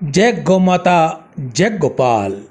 जय गौ माता, जय गोपाल।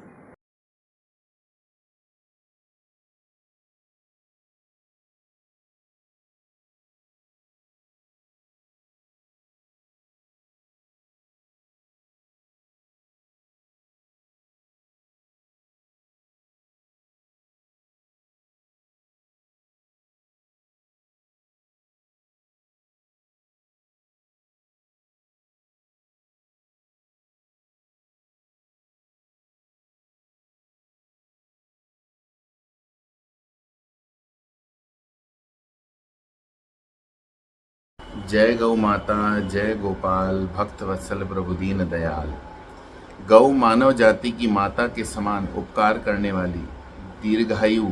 जय गौ माता, जय गोपाल, भक्त वत्सल प्रभु दीन दयाल। गौ मानव जाति की माता के समान उपकार करने वाली, दीर्घायु,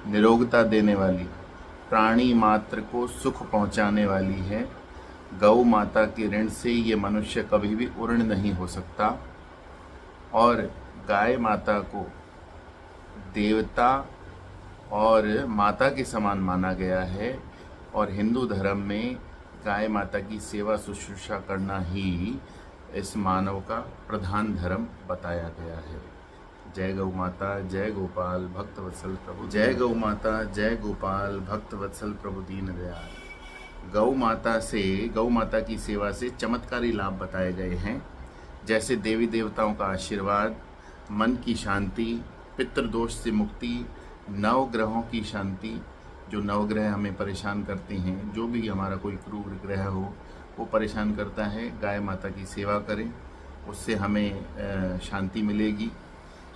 निरोगता देने वाली, प्राणी मात्र को सुख पहुंचाने वाली है। गौ माता के ऋण से ये मनुष्य कभी भी उर्ण नहीं हो सकता। और गाय माता को देवता और माता के समान माना गया है। और हिंदू धर्म में गाय माता की सेवा शुश्रूषा करना ही इस मानव का प्रधान धर्म बताया गया है। जय गौ माता, जय गोपाल, भक्त वत्सल प्रभु। जय गौ माता, जय गोपाल, भक्त वत्सल प्रभु दीन दयाल। गौ माता की सेवा से चमत्कारी लाभ बताए गए हैं, जैसे देवी देवताओं का आशीर्वाद, मन की शांति, पितृदोष से मुक्ति, नवग्रहों की शांति। जो नवग्रह हमें परेशान करते हैं, जो भी हमारा कोई क्रूर ग्रह हो वो परेशान करता है, गाय माता की सेवा करें, उससे हमें शांति मिलेगी।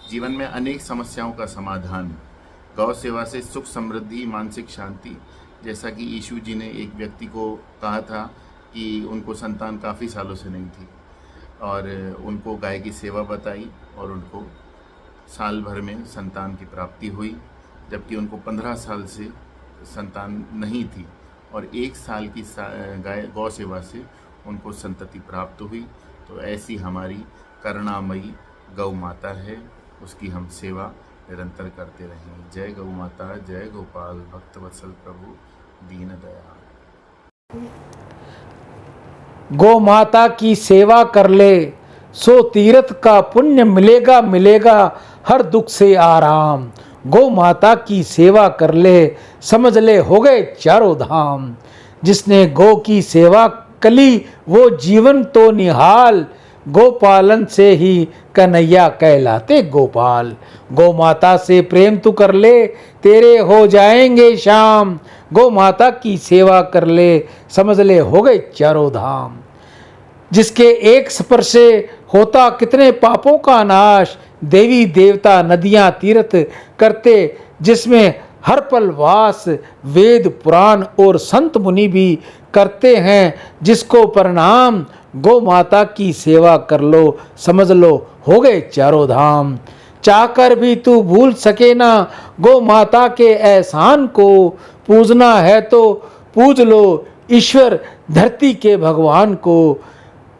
जीवन में अनेक समस्याओं का समाधान। गौ सेवा से सुख समृद्धि, मानसिक शांति। जैसा कि यीशु जी ने एक व्यक्ति को कहा था कि उनको संतान काफ़ी सालों से नहीं थी और उनको गाय की सेवा बताई और उनको साल भर में संतान की प्राप्ति हुई, जबकि उनको 15 साल से संतान नहीं थी और 1 साल की गौ सेवा से उनको संतति प्राप्त हुई। तो ऐसी हमारी करुणामयी गौ माता है, उसकी हम सेवा निरंतर करते रहें। जय गौ माता, जय गोपाल, भक्त वत्सल प्रभु दीन दयाल। गौ माता की सेवा कर ले, सो तीर्थ का पुण्य मिलेगा मिलेगा, हर दुख से आराम। गौ माता की सेवा कर ले, समझ ले हो गए चारों धाम। जिसने गौ की सेवा कली, वो जीवन तो निहाल। गोपालन से ही कन्हैया कहलाते गोपाल। गौ माता से प्रेम तू कर ले, तेरे हो जाएंगे शाम। गौ माता की सेवा कर ले, समझ ले हो गए चारों धाम। जिसके एक स्पर्श से होता कितने पापों का नाश। देवी देवता नदियां तीर्थ करते, जिसमें हर पल वास। वेद पुराण और संत मुनि भी करते हैं जिसको प्रणाम। गौ माता की सेवा कर लो, समझ लो हो गए चारों धाम। चाहकर भी तू भूल सके ना गौ माता के एहसान को। पूजना है तो पूज लो ईश्वर धरती के भगवान को।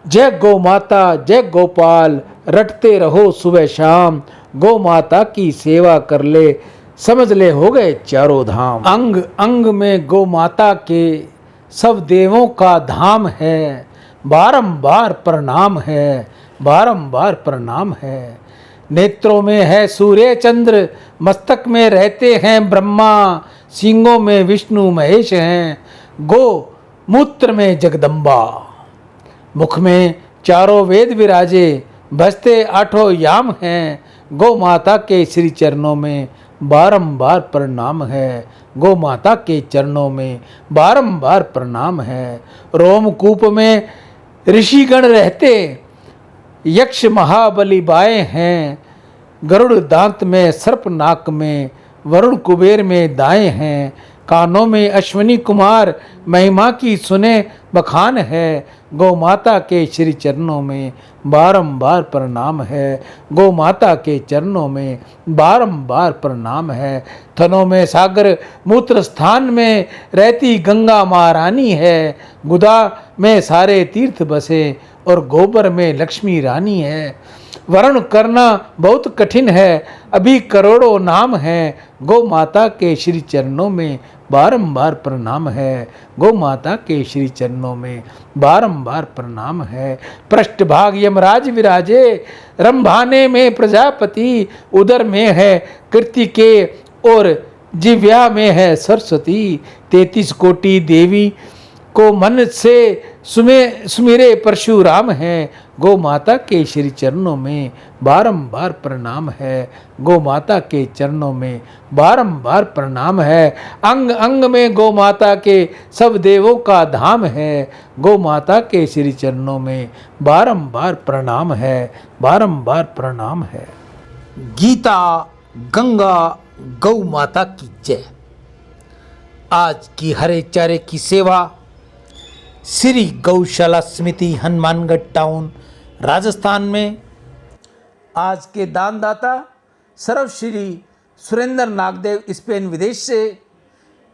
जय गौ माता, जय गोपाल, रटते रहो सुबह शाम। गौ माता की सेवा कर ले, समझ ले हो गए चारों धाम। अंग अंग में गौ माता के सब देवों का धाम है। बारंबार प्रणाम है, बारंबार प्रणाम है। नेत्रों में है सूर्य चंद्र, मस्तक में रहते हैं ब्रह्मा। सींगों में विष्णु महेश हैं, गो मूत्र में जगदम्बा। मुख में चारों वेद विराजे, बजते 8 याम हैं। गौ माता के श्री चरणों में बारंबार प्रणाम है। गौ माता के चरणों में बारंबार प्रणाम है। रोमकूप में ऋषिगण रहते, यक्ष महाबली बाएं हैं। गरुड़ दांत में, सर्प नाक में, वरुण कुबेर में दाएं हैं। कानों में अश्विनी कुमार, महिमा की सुने बखान है। गौ माता के श्री चरणों में बारंबार प्रणाम है। गौ माता के चरणों में बारंबार प्रणाम है। थनों में सागर, मूत्र स्थान में रहती गंगा महारानी है। गुदा में सारे तीर्थ बसे और गोबर में लक्ष्मी रानी है। वर्ण करना बहुत कठिन है, अभी करोड़ों नाम हैं। गौ माता के श्री चरणों में बारंबार प्रणाम है। गौ माता के श्री चरणों में बारंबार प्रणाम है। पृष्ठभाग यमराज विराजे, रंभाने में प्रजापति, उदर में है कृतिके और जिव्या में है सरस्वती। 33 कोटि देवी को मन से सुमिरे परशुराम है। गौ माता के श्री चरणों में बारंबार प्रणाम है। गौ माता के चरणों में बारंबार प्रणाम है। अंग अंग में गौ माता के सब देवों का धाम है। गौ माता के श्री चरणों में बारंबार प्रणाम है, बारंबार प्रणाम है। गीता गंगा गौ माता की जय। आज की हरे चारे की सेवा श्री गौशाला समिति हनुमानगढ़ टाउन राजस्थान में। आज के दानदाता सर्वश्री सुरेंद्र नागदेव स्पेन विदेश से,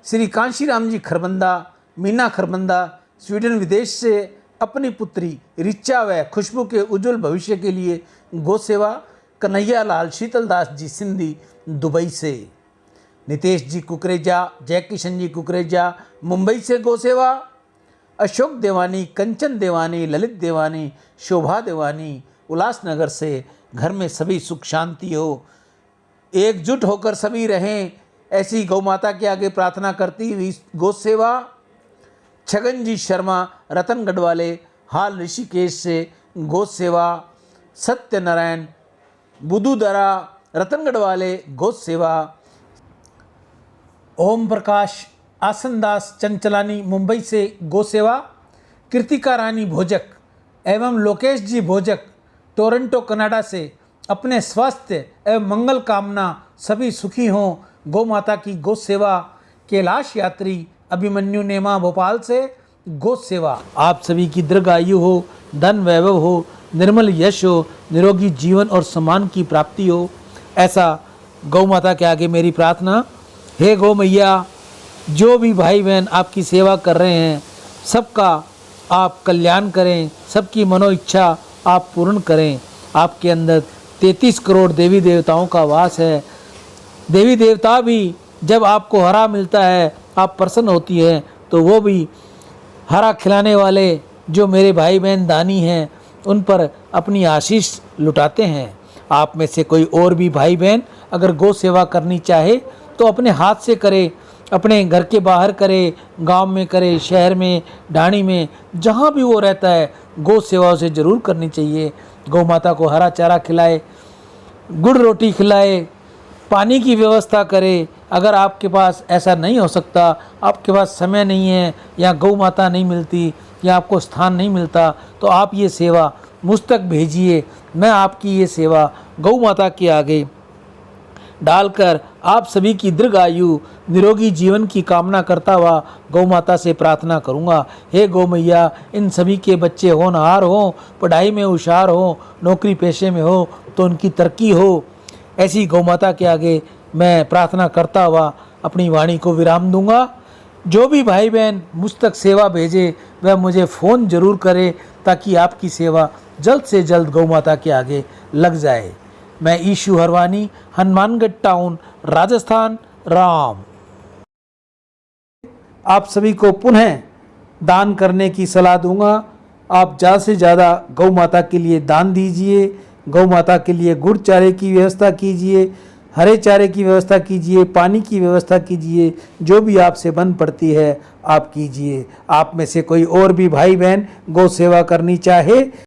श्री कांशीराम जी खरबंदा मीना खरबंदा स्वीडन विदेश से अपनी पुत्री रिचा व खुशबू के उज्जवल भविष्य के लिए गौ सेवा। कन्हैया लाल शीतलदास जी सिंधी दुबई से, नितेश जी कुकरेजा जय किशन जी कुकरेजा मुंबई से गौ सेवा। अशोक देवानी, कंचन देवानी, ललित देवानी, शोभा देवानी उल्लासनगर से, घर में सभी सुख शांति हो, एकजुट होकर सभी रहें, ऐसी गौ माता के आगे प्रार्थना करती हुई गौ सेवा। छगन जी शर्मा रतनगढ़ वाले हाल ऋषिकेश से गौ सेवा। सत्यनारायण बुदुदरा रतनगढ़ वाले गौ सेवा। ओम प्रकाश आसनदास चंचलानी मुंबई से गौ सेवा। कृतिका रानी भोजक एवं लोकेश जी भोजक टोरंटो कनाडा से अपने स्वास्थ्य एवं मंगल कामना सभी सुखी हों, गौ माता की गौ सेवा। कैलाश यात्री अभिमन्यु नेमा भोपाल से गौ सेवा। आप सभी की दीर्घायु हो, धन वैभव हो, निर्मल यश हो, निरोगी जीवन और सम्मान की प्राप्ति हो, ऐसा गौ माता के आगे मेरी प्रार्थना। हे गौ मैया, जो भी भाई बहन आपकी सेवा कर रहे हैं सबका आप कल्याण करें, सबकी मनो इच्छा आप पूर्ण करें। आपके अंदर 33 करोड़ देवी देवताओं का वास है। देवी देवता भी जब आपको हरा मिलता है, आप प्रसन्न होती है, तो वो भी हरा खिलाने वाले जो मेरे भाई बहन दानी हैं उन पर अपनी आशीष लुटाते हैं। आप में से कोई और भी भाई बहन अगर गौ सेवा करनी चाहे तो अपने हाथ से करे, अपने घर के बाहर करे, गांव में करे, शहर में, ढाणी में, जहां भी वो रहता है गौ सेवा उसे ज़रूर करनी चाहिए। गौ माता को हरा चारा खिलाए, गुड़ रोटी खिलाए, पानी की व्यवस्था करे। अगर आपके पास ऐसा नहीं हो सकता, आपके पास समय नहीं है या गौ माता नहीं मिलती या आपको स्थान नहीं मिलता, तो आप ये सेवा मुझ तक भेजिए। मैं आपकी ये सेवा गौ माता के आगे डालकर आप सभी की दीर्घायु निरोगी जीवन की कामना करता हुआ गौ माता से प्रार्थना करूंगा। हे गौ मैया, इन सभी के बच्चे होनहार हों, पढ़ाई में होशियार हों, नौकरी पेशे में हो तो उनकी तरक्की हो। ऐसी गौ माता के आगे मैं प्रार्थना करता हुआ अपनी वाणी को विराम दूंगा। जो भी भाई बहन मुझ तक सेवा भेजे वह मुझे फ़ोन ज़रूर करे ताकि आपकी सेवा जल्द से जल्द गौ माता के आगे लग जाए। मैं ईशु हरवानी, हनुमानगढ़ टाउन राजस्थान, राम। आप सभी को पुनः दान करने की सलाह दूंगा। आप ज़्यादा से ज़्यादा गौ माता के लिए दान दीजिए। गौ माता के लिए गुड़ चारे की व्यवस्था कीजिए, हरे चारे की व्यवस्था कीजिए, पानी की व्यवस्था कीजिए। जो भी आपसे बन पड़ती है आप कीजिए। आप में से कोई और भी भाई बहन गौ सेवा करनी चाहे